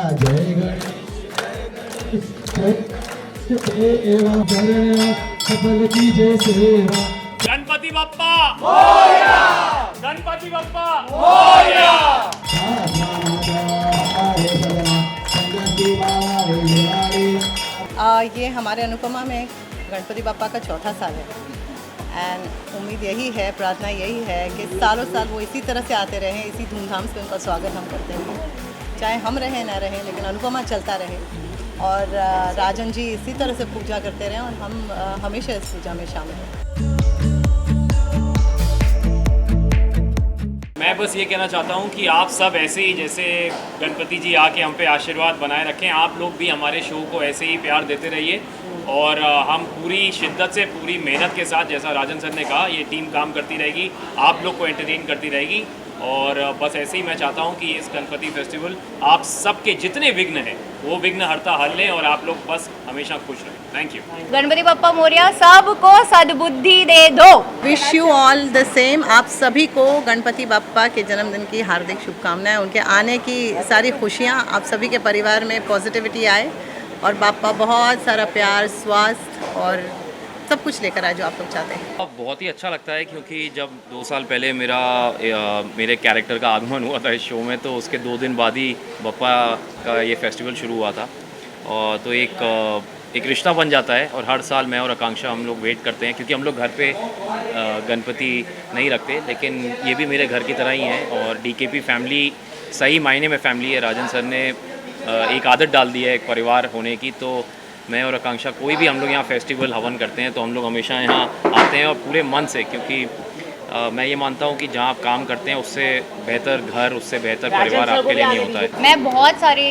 जय गणेश जय एवं जय सफल कीजिए सेवा। गणपति बप्पा मोरया, गणपति बप्पा मोरया। ये हमारे अनुपमा में गणपति बप्पा का चौथा साल है एंड उम्मीद यही है, प्रार्थना यही है कि सालों साल वो इसी तरह से आते रहें, इसी धूमधाम से उनका स्वागत हम करते हैं, चाहे हम रहें ना रहें, लेकिन अनुपमा चलता रहे और राजन जी इसी तरह से पूजा करते रहें और हम हमेशा इस पूजा में शामिल हैं। मैं बस ये कहना चाहता हूँ कि आप सब ऐसे ही जैसे गणपति जी आके हम पे आशीर्वाद बनाए रखें, आप लोग भी हमारे शो को ऐसे ही प्यार देते रहिए और हम पूरी शिद्दत से पूरी मेहनत के साथ, जैसा राजन सर ने कहा, ये टीम काम करती रहेगी, आप लोग को एंटरटेन करती रहेगी और बस ऐसे ही मैं चाहता हूँ कि इस गणपति फेस्टिवल आप सबके जितने विघ्न हैं वो विघ्न हरता हल लें और आप लोग बस हमेशा खुश रहें। Thank you. गणपति बप्पा मोरया, सबको सद्बुद्धि दे दो। Wish you all the same. आप सभी को गणपति बप्पा के जन्मदिन की हार्दिक शुभकामनाएं, उनके आने की सारी खुशियाँ आप सभी के परिवार में पॉजिटिविटी आए और बापा बहुत सारा प्यार, स्वास्थ्य और सब कुछ लेकर आए जो आप लोग चाहते हैं। बहुत ही अच्छा लगता है क्योंकि जब 2 साल पहले मेरे कैरेक्टर का आगमन हुआ था इस शो में, तो उसके 2 दिन बाद ही बप्पा का ये फेस्टिवल शुरू हुआ था और तो एक रिश्ता बन जाता है और हर साल मैं और आकांक्षा हम लोग वेट करते हैं क्योंकि हम लोग घर पे गणपति नहीं रखते, लेकिन ये भी मेरे घर की तरह ही है और डीकेपी फैमिली सही मायने में फैमिली है। राजन सर ने एक आदत डाल दी है एक परिवार होने की, तो मैं और आकांक्षा कोई भी हम लोग यहाँ फेस्टिवल हवन करते हैं तो हम लोग हमेशा यहाँ आते हैं और पूरे मन से, क्योंकि मैं ये मानता हूँ कि जहाँ आप काम करते हैं उससे बेहतर घर, उससे बेहतर परिवार आपके लिए नहीं होता है। मैं बहुत सारे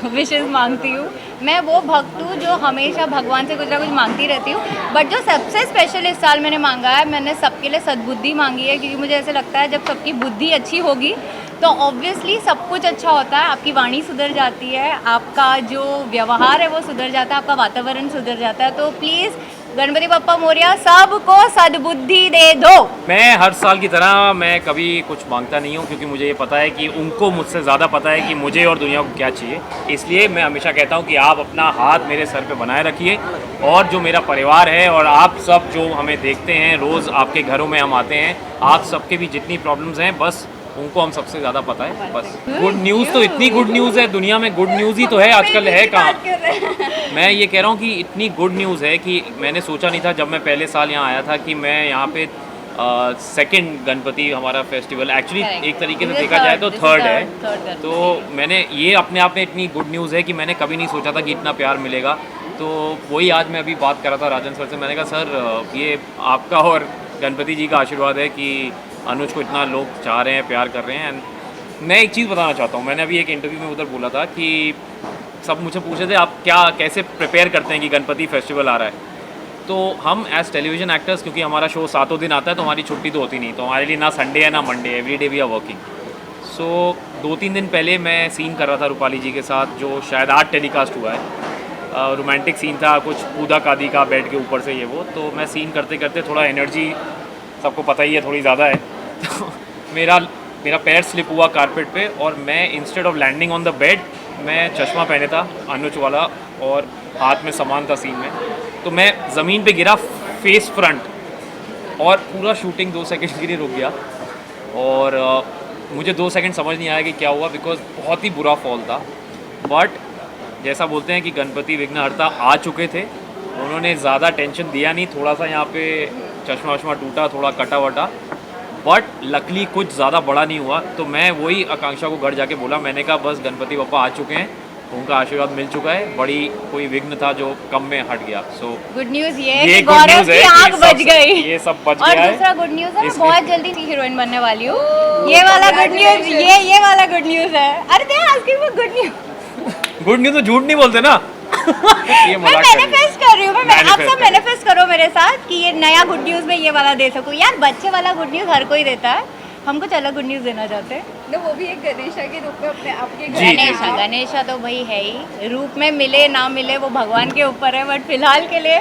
विशेस मांगती हूँ, मैं वो भक्त हूँ जो हमेशा भगवान से कुछ ना कुछ मांगती रहती हूँ, बट जो सबसे स्पेशल इस साल मैंने मांगा है, मैंने सबके लिए सद्बुद्धि मांगी है क्योंकि मुझे ऐसे लगता है जब सबकी बुद्धि अच्छी होगी तो ऑब्वियसली सब कुछ अच्छा होता है, आपकी वाणी सुधर जाती है, आपका जो व्यवहार है वो सुधर जाता है, आपका वातावरण सुधर जाता है। तो प्लीज़ गणपति बप्पा मोरया, सबको सद्बुद्धि दे दो। मैं हर साल की तरह मैं कभी कुछ मांगता नहीं हूँ क्योंकि मुझे ये पता है कि उनको मुझसे ज़्यादा पता है कि मुझे और दुनिया को क्या चाहिए, इसलिए मैं हमेशा कहता हूँ कि आप अपना हाथ मेरे सर पे बनाए रखिए और जो मेरा परिवार है और आप सब जो हमें देखते हैं, रोज़ आपके घरों में हम आते हैं, आप सबके भी जितनी प्रॉब्लम्स हैं बस उनको हम सबसे ज़्यादा पता है। बस गुड न्यूज़ तो इतनी गुड न्यूज़ है दुनिया में, गुड न्यूज़ ही तो है आजकल, है कहाँ। मैं ये कह रहा हूँ कि इतनी गुड न्यूज़ है कि मैंने सोचा नहीं था जब मैं पहले साल यहाँ आया था कि मैं यहाँ पे सेकंड गणपति हमारा फेस्टिवल, एक्चुअली एक तरीके से देखा जाए तो थर्ड है, तो मैंने ये अपने आप में इतनी गुड न्यूज़ है कि मैंने कभी नहीं सोचा था कि इतना प्यार मिलेगा। तो वही आज मैं अभी बात कर रहा था राजन सर से, मैंने कहा सर ये आपका और गणपति जी का आशीर्वाद है कि अनुज को इतना लोग चाह रहे हैं, प्यार कर रहे हैं। एंड मैं एक चीज़ बताना चाहता हूँ, मैंने अभी एक इंटरव्यू में उधर बोला था कि सब मुझे पूछे थे आप क्या कैसे प्रिपेयर करते हैं कि गणपति फेस्टिवल आ रहा है, तो हम एज टेलीविज़न एक्टर्स, क्योंकि हमारा शो 7 दिन आता है तो हमारी छुट्टी तो होती नहीं, तो हमारे लिए ना संडे है ना Monday, every day we are working. So 2-3 दिन पहले मैं सीन कर रहा था रूपाली जी के साथ जो शायद आज टेलीकास्ट हुआ है, रोमांटिक सीन था, कुछ कूदा कादी का बेड के ऊपर से ये वो, तो मैं सीन करते करते थोड़ा एनर्जी, सबको पता ही है थोड़ी ज़्यादा है, तो मेरा पैर स्लिप हुआ कारपेट पे और मैं instead of landing on the bed मैं चश्मा पहने था अनुज वाला और हाथ में सामान था सीन में, तो मैं ज़मीन पे गिरा फेस फ्रंट और पूरा शूटिंग 2 सेकंड के लिए रुक गया और मुझे 2 सेकंड समझ नहीं आया कि क्या हुआ, बिकॉज बहुत ही बुरा फॉल था। बट जैसा बोलते हैं कि गणपति विघ्नहर्ता आ चुके थे, उन्होंने ज़्यादा टेंशन दिया नहीं, थोड़ा सा यहाँ पे चश्मा वश्मा टूटा, थोड़ा कटा वटा, बट लकली कुछ ज़्यादा बड़ा नहीं हुआ। तो मैं वही आकांक्षा को घर जाके बोला, मैंने कहा बस गणपति बप्पा आ चुके हैं, उनका आशीर्वाद मिल चुका है, बड़ी कोई विघ्न था जो कम में हट गया। सो गुड न्यूज़ ये गौरव की आँख बच गई, ये सब बच गया है। और दूसरा गुड न्यूज़ है, मैं बहुत जल्दी हीरोइन बनने वाली हूँ, ये वाला गुड न्यूज़, ये वाला गुड न्यूज़ है। अरे they asking for good news, good news तो झूठ नहीं बोलते ना। ये मैं मैनिफेस्ट कर रही हूँ, मैं आप सब मैनिफेस्ट करो मेरे साथ कि ये नया गुड न्यूज़ में ये वाला दे सकूँ। यार बच्चे वाला गुड न्यूज़ हर कोई देता है, हम कुछ अलग गुड न्यूज़ देना चाहते हैं। तो वो भी एक गणेशा के रूप में अपने आपके गणेशा तो भाई है ही, रूप में मिले ना मिले वो भगवान के ऊपर है, बट फिलहाल के लिए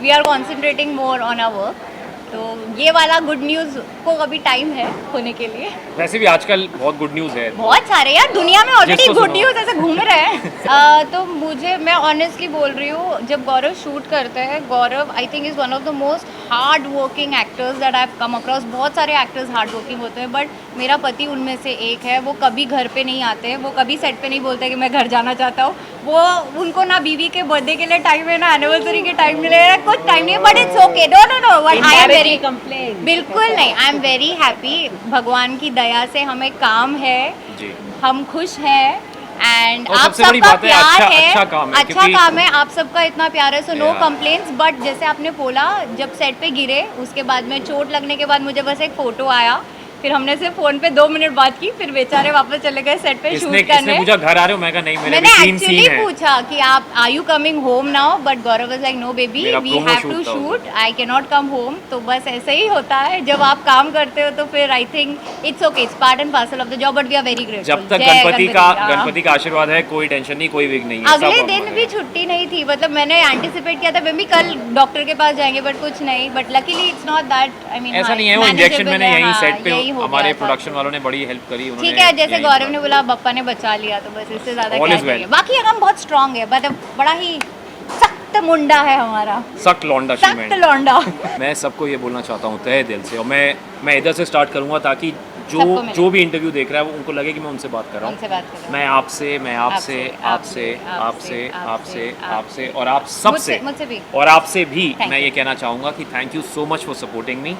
we are concentrating more on our work तो ये वाला गुड न्यूज़ को अभी टाइम है होने के लिए। वैसे भी आजकल बहुत गुड न्यूज़ है। बहुत सारे यार, दुनिया में ऑलरेडी जिसको गुड सुनो। न्यूज़ ऐसे घूम रहे हैं। तो मुझे, मैं ऑनेस्टली बोल रही हूँ, जब गौरव शूट करते हैं, Gaurav I think is one of the most hard working actors that I have come across. बहुत सारे एक्टर्स हार्ड वर्किंग होते हैं, बट मेरा पति उनमें से एक है। वो कभी घर पे नहीं आते हैं, वो कभी सेट पे नहीं बोलते कि मैं घर जाना चाहता हूँ। वो, उनको ना बीवी के बर्थडे के लिए टाइम है, ना एनिवर्सरी के टाइम मिले, कुछ टाइम नहीं है, but it's okay. No no no, but I am very complain, बिल्कुल नहीं, आई एम वेरी हैप्पी। भगवान की दया से हमें काम है जी। हम खुश हैं, एंड और आप सबसे बड़ी सबका बात है, प्यार अच्छा- है, अच्छा काम है, अच्छा क्योंकि- काम है, आप सबका इतना प्यार है, so no Yeah. Complaints. But जैसे आपने बोला, जब सेट पे गिरे, उसके बाद में चोट लगने के बाद मुझे बस एक फ़ोटो आया, फिर हमने सिर्फ फ़ोन पे 2 मिनट बात की, फिर बेचारे वापस चले गए सेट पे शूट किसने करने। पूछा घर आ रहे हो? मैं कहा नहीं, मेरे मैंने भी 3 एक्चुअली सीन है। पूछा कि आप are you coming home now, but Gaurav was like no baby, मेरा we promo have shoot to था shoot, I can not come home. तो बस ऐसे ही होता है, जब आप काम करते हो तो फिर I think it's okay, it's part and parcel of the job, but we are very grateful. जब तक गणपति का आशीर्वाद है, कोई टेंशन नहीं, कोई विघ्न नहीं है। अगले सब दिन normal भी है। छुट्टी नहीं थी, मतलब मैंने एंटिसिपेट किया था मैं भी कल डॉक्टर के पास जाएंगे, बट कुछ नहीं, but luckily it's not that, I mean ऐसा नहीं है, वो इंजेक्शन मैंने यहीं सेट पे हमारे प्रोडक्शन वालों ने बड़ी हेल्प करी। उन्होंने ठीक है, जैसे यहीं गौरव पर- ने बोला बप्पा ने बचा लिया, तो बस इससे ज्यादा All क्या is well. चाहिए। बाकी हम बहुत स्ट्रांग है, बट बड़ा ही सख्त मुंडा है हमारा, सख्त लौंडा सख्त सीमेंट। लौंडा। मैं सबको ये बोलना चाहता हूँ तहे दिल से, और मैं इधर से स्टार्ट करूँगा ताकि सबको मिले। जो भी इंटरव्यू देख रहा है वो उनको लगे कि मैं उनसे बात कर रहा उनसे हूँ। बात करें। मैं आपसे आपसे, आपसे आपसे, आपसे और आप सबसे मुझसे भी। और आपसे भी Thank मैं you. ये कहना चाहूँगा कि thank you so much for supporting me.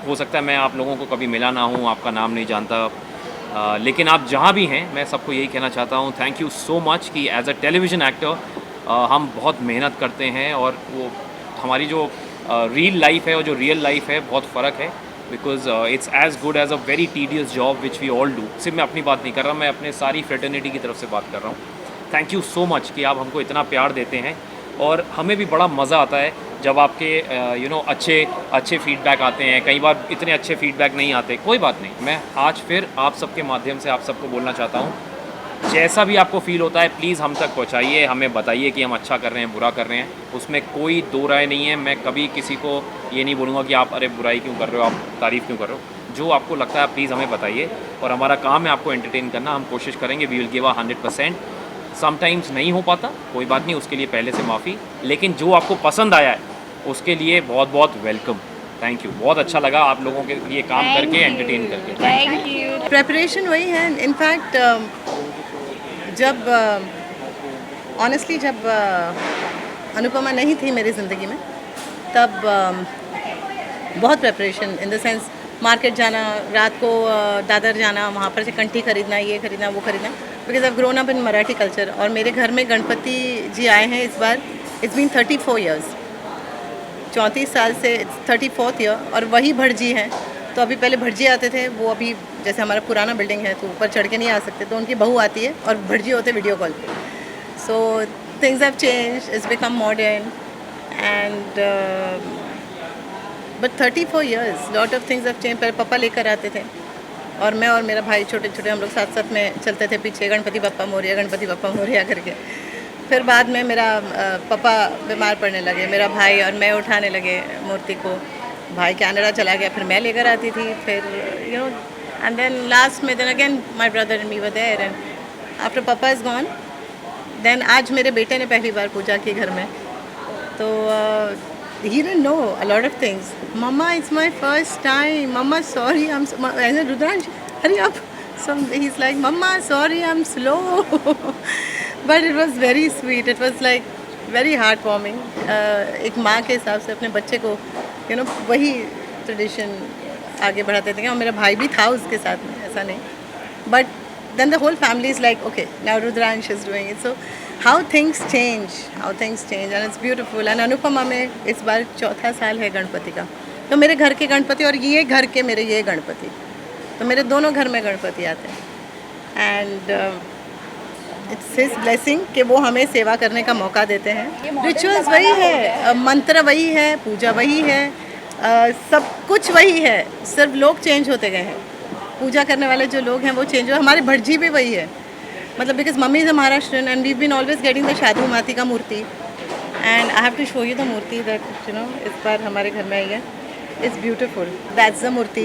हो सकता है मैं आप लोगों को कभी मिला ना हूँ, आपका नाम नहीं जानता, लेकिन आप जहाँ भी हैं, मैं सबको यही कहना चाहता हूँ थैंक यू सो मच कि एज अ टेलीविज़न एक्टर हम बहुत मेहनत करते हैं, और वो हमारी जो रियल लाइफ है और जो रियल लाइफ है बहुत फ़र्क है, because it's as good as a very tedious job which we all do. सिर्फ मैं अपनी बात नहीं कर रहा, मैं अपने सारी फ्रेटर्निटी की तरफ से बात कर रहा हूँ। थैंक यू सो मच कि आप हमको इतना प्यार देते हैं, और हमें भी बड़ा मज़ा आता है जब आपके अच्छे फीडबैक आते हैं। कई बार इतने अच्छे फीडबैक नहीं आते, कोई बात नहीं, मैं आज फिर आप सबके माध्यम से आप सबको बोलना चाहता हूँ, जैसा भी आपको फील होता है प्लीज़ हम तक पहुँचाइए, हमें बताइए कि हम अच्छा कर रहे हैं, बुरा कर रहे हैं, उसमें कोई दो राय नहीं है। मैं कभी किसी को ये नहीं बोलूँगा कि आप अरे बुराई क्यों कर रहे हो, आप तारीफ़ क्यों कर रहे हो। जो आपको लगता है प्लीज़ हमें बताइए, और हमारा काम है आपको एंटरटेन करना, हम कोशिश करेंगे, वी विल गिव 100%। समटाइम्स नहीं हो पाता, कोई बात नहीं, उसके लिए पहले से माफ़ी, लेकिन जो आपको पसंद आया है उसके लिए बहुत बहुत वेलकम। थैंक यू, बहुत अच्छा लगा आप लोगों के लिए काम करके, एंटरटेन करके। Thank you. प्रेपरेशन वही है। इनफैक्ट जब ऑनेस्टली जब अनुपमा नहीं थी मेरी ज़िंदगी में, तब बहुत preparation in the sense market जाना, रात को दादर जाना, वहाँ पर से कंठी खरीदना, ये खरीदना, वो खरीदना, because I grown up in Marathi culture. और मेरे घर में गणपति जी आए हैं इस बार, इट्स बीन 34 ईयर्स, 34 साल से 34th ईयर, और वही भटजी हैं। तो अभी पहले भटजी आते थे, वो अभी जैसे हमारा पुराना बिल्डिंग है तो ऊपर चढ़ के नहीं आ सकते, तो उनकी बहू आती है और भटजी होते वीडियो कॉल पे। So things have change, it's become modern, and but 34 years lot of things have change. पहले पापा लेकर आते थे, और मैं और मेरा भाई छोटे छोटे हम लोग साथ साथ में चलते थे पीछे, गणपति बप्पा मोरिया, गणपति बप्पा मोरिया करके। फिर बाद में मेरा पापा बीमार पड़ने लगे, मेरा भाई और मैं उठाने लगे मूर्ति को। भाई कनाडा चला गया, फिर मैं लेकर आती थी, फिर you know, and then last में then again my brother and me were there, and after papa is gone, then आज मेरे बेटे ने पहली बार पूजा की घर में, तो he didn't know a lot of things. Mama, it's my first time. Mama, sorry, I'm so, I said, Rudransh, hurry up. So he's like, Mama, sorry, I'm slow. But it was very sweet. It was like very heartwarming. एक माँ के हिसाब से अपने बच्चे को you know वही tradition आगे बढ़ाते थे। और मेरा भाई भी था उसके साथ में, ऐसा नहीं, but then the whole family is like, okay, now Rudransh is doing it. So how things change, and it's beautiful. And Anupama में इस बार 4था साल है गणपति का, तो मेरे घर के गणपति और ये घर के मेरे ये गणपति, तो मेरे दोनों घर में गणपति आते हैं, एंड इट्स हिज ब्लेसिंग कि वो हमें सेवा करने का मौका देते हैं। रिचुअल्स वही है, मंत्र वही है, पूजा वही है, सब कुछ वही है, सिर्फ लोग चेंज होते गए हैं। पूजा करने वाले जो लोग हैं वो चेंज हुए। हमारे भटजी भी वही है, मतलब because mummy is a Maharashtrian, and we been always getting the shadu mati का murti, and I have to show you the murti that इस बार हमारे घर में आई है. It's beautiful. That's the murti.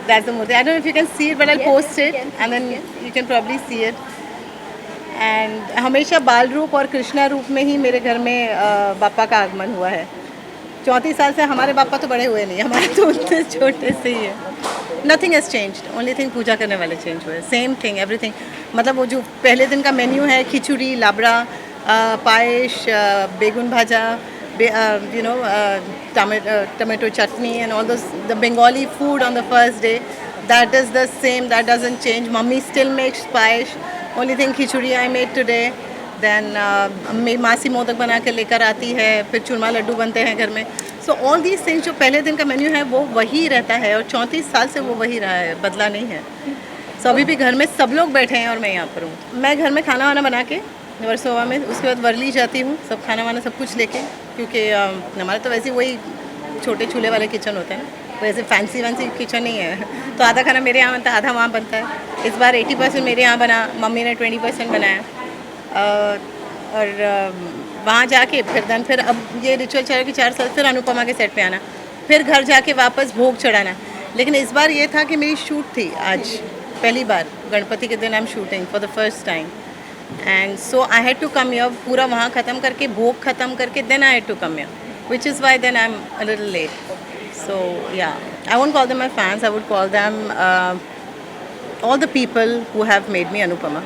That's the murti. I don't know if you can see it, but I'll post it, and then you can probably see it. And हमेशा बाल रूप और कृष्णा रूप में ही मेरे घर में बापा का आगमन हुआ है. 34 साल से हमारे बापा तो बड़े हुए नहीं, हमारे तो उतने छोटे से ही है. Nothing has changed. Only thing पूजा करने वाले चेंज हुए. Same thing, everything. मतलब वो जो पहले दिन का मेन्यू है, खिचड़ी, लाबड़ा, पायस, बेगुन भाजा, tomato chutney and all those, the Bengali food on the first day, that is the same, that doesn't change. Mummy still makes payesh. Only thing khichdi I made today. Then मेरी मासी मोदक बना के लेकर आती है, फिर चूरमा लड्डू बनते हैं घर में. So all these things जो पहले दिन का मेन्यू है वो वही रहता है, और 34 साल से वो वही रहा है, बदला नहीं है. So अभी भी घर में सब लोग बैठे हैं और मैं यहाँ पर हूँ. मैं घर में खाना वाना बना के वर्सोवा में, उसके बाद वर्ली जाती हूँ, सब खाना वाना सब कुछ लेके, क्योंकि हमारा तो वैसे वही छोटे चूल्हे वाले किचन होते हैं, वैसे फैंसी वैंसी किचन नहीं है. तो आधा खाना मेरे यहाँ बनता है, आधा वहाँ बनता है. इस बार 80% मेरे यहाँ बना, मम्मी ने 20% बनाया. और वहाँ जाके फिर अब ये रिचुअल चला कि 4 साल फिर अनुपमा के सेट पे आना, फिर घर जाके वापस भोग चढ़ाना. लेकिन इस बार ये था कि मेरी शूट थी आज, पहली बार गणपति के दिन I am shooting for the first time. And so I had to come here, पूरा वहाँ ख़त्म करके, भोग ख़त्म करके, then I had to come here, which is why then I'm a little late. So yeah, I won't call them my fans, I would call them all the people who have made me Anupama.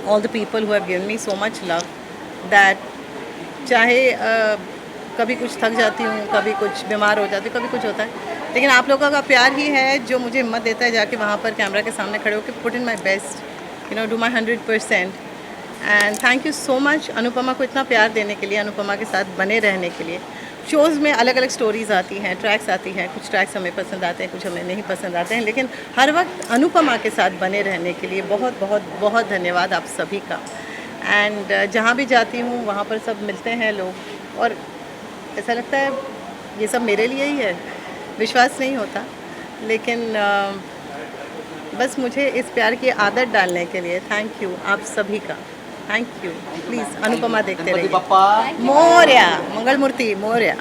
All the people who have given me so much love that चाहे कभी कुछ थक जाती हूँ, कभी कुछ बीमार हो जाती हूँ, कभी कुछ होता है, लेकिन आप लोगों का प्यार ही है जो मुझे हिम्मत देता है जाके वहाँ पर कैमरा के सामने खड़े होकर put in my best, do my 100%. And thank you so much Anupama को इतना प्यार देने के लिए, अनुपमा के साथ बने रहने के लिए. शोज़ में अलग अलग स्टोरीज़ आती हैं, ट्रैक्स आती हैं, कुछ ट्रैक्स हमें पसंद आते हैं, कुछ हमें नहीं पसंद आते हैं, लेकिन हर वक्त अनुपमा के साथ बने रहने के लिए बहुत बहुत बहुत धन्यवाद आप सभी का. एंड जहाँ भी जाती हूँ वहाँ पर सब मिलते हैं लोग, और ऐसा लगता है ये सब मेरे लिए ही है. विश्वास नहीं होता, लेकिन बस मुझे इस प्यार की आदत डालने के लिए थैंक यू आप सभी का. Thank you. प्लीज़ अनुपमा देखते रहिए. मोरया, मंगल मूर्ति मोरया.